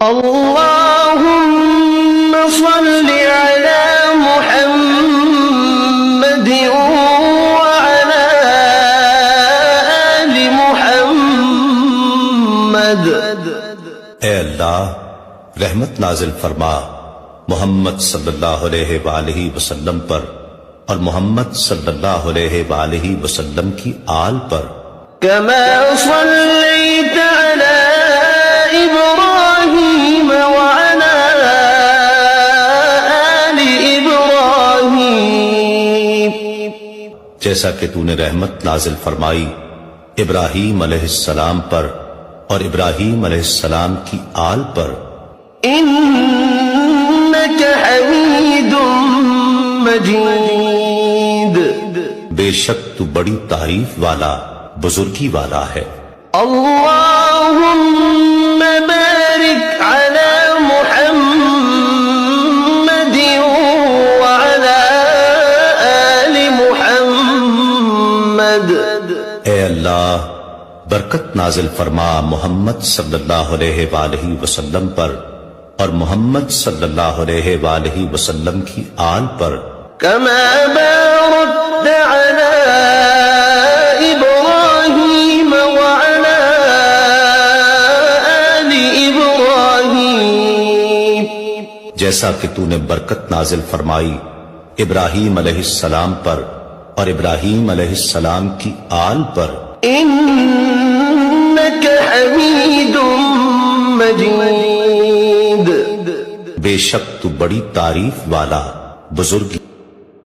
اللهم صل على محمد وعلى آل محمد۔ اے اللہ رحمت نازل فرما محمد صلی اللہ علیہ وآلہ وسلم پر اور محمد صلی اللہ علیہ وآلہ وسلم کی آل پر، كما صليت على إبراهيم وعلى آل إبراهيم، جیسا کہ تو نے رحمت نازل فرمائی ابراہیم علیہ السلام پر اور ابراہیم علیہ السلام کی آل پر، إنك حميد مجيد۔ بے شک تو بڑی تعریف والا بزرگی والا ہے۔ اللهم بارك على محمد وعلى آل محمد۔ اے اللہ برکت نازل فرما محمد صلی اللہ علیہ وآلہ وسلم پر اور محمد صلی اللہ علیہ وآلہ وسلم کی آل پر، كما باركت على إبراهيم وعلى آل إبراهيم، جیسا کہ تو نے برکت نازل فرمائی ابراہیم علیہ السلام پر اور ابراہیم علیہ السلام کی آل پر، إنك حميد مجيد۔ بے شک تو بڑی تعریف والا بزرگی